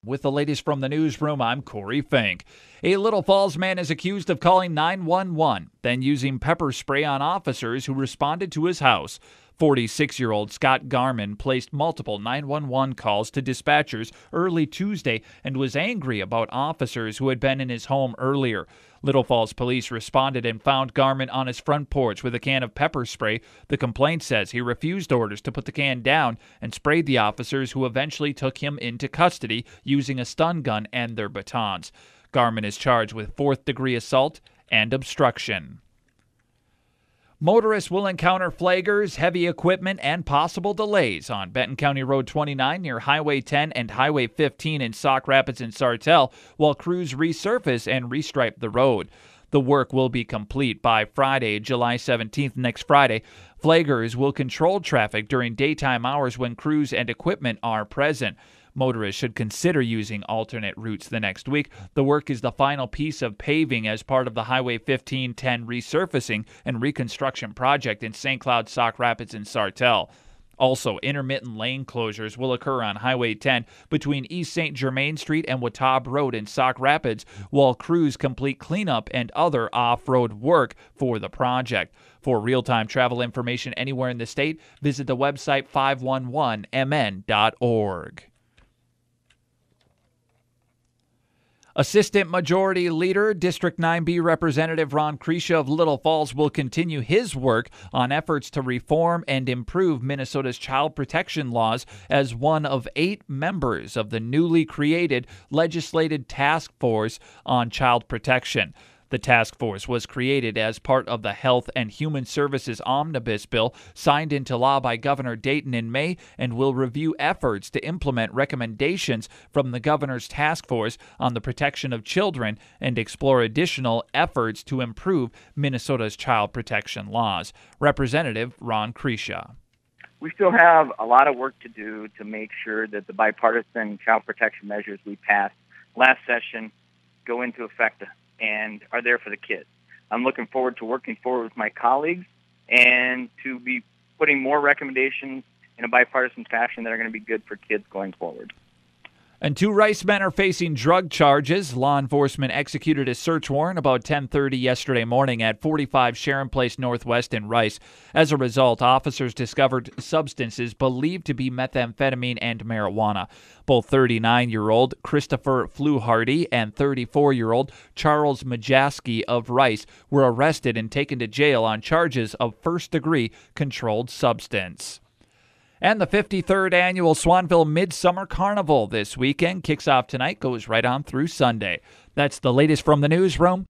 With the latest from the newsroom, I'm Corey Fink. A Little Falls man is accused of calling 911, then using pepper spray on officers who responded to his house. 46-year-old Scott Garman placed multiple 911 calls to dispatchers early Tuesday and was angry about officers who had been in his home earlier. Little Falls police responded and found Garman on his front porch with a can of pepper spray. The complaint says he refused orders to put the can down and sprayed the officers, who eventually took him into custody using a stun gun and their batons. Garman is charged with fourth-degree assault and obstruction. Motorists will encounter flaggers, heavy equipment, and possible delays on Benton County Road 29 near Highway 10 and Highway 15 in Sauk Rapids and Sartell, while crews resurface and restripe the road. The work will be complete by Friday, July 17th, next Friday. Flaggers will control traffic during daytime hours when crews and equipment are present. Motorists should consider using alternate routes the next week. The work is the final piece of paving as part of the Highway 1510 resurfacing and reconstruction project in St. Cloud, Sauk Rapids, and Sartell. Also, intermittent lane closures will occur on Highway 10 between East St. Germain Street and Watauber Road in Sauk Rapids, while crews complete cleanup and other off-road work for the project. For real-time travel information anywhere in the state, visit the website 511mn.org. Assistant Majority Leader, District 9B Representative Ron Krisha of Little Falls will continue his work on efforts to reform and improve Minnesota's child protection laws as one of 8 members of the newly created Legislative Task Force on Child Protection. The task force was created as part of the Health and Human Services Omnibus Bill signed into law by Governor Dayton in May, and will review efforts to implement recommendations from the governor's task force on the protection of children and explore additional efforts to improve Minnesota's child protection laws. Representative Ron Krisha. We still have a lot of work to do to make sure that the bipartisan child protection measures we passed last session go into effect and are there for the kids. I'm looking forward to working forward with my colleagues and to be putting more recommendations in a bipartisan fashion that are going to be good for kids going forward. And 2 Rice men are facing drug charges. Law enforcement executed a search warrant about 10:30 yesterday morning at 45 Sharon Place Northwest in Rice. As a result, officers discovered substances believed to be methamphetamine and marijuana. Both 39-year-old Christopher Fluharty and 34-year-old Charles Majaski of Rice were arrested and taken to jail on charges of first-degree controlled substance. And the 53rd annual Swanville Midsummer Carnival this weekend kicks off tonight, goes right on through Sunday. That's the latest from the newsroom.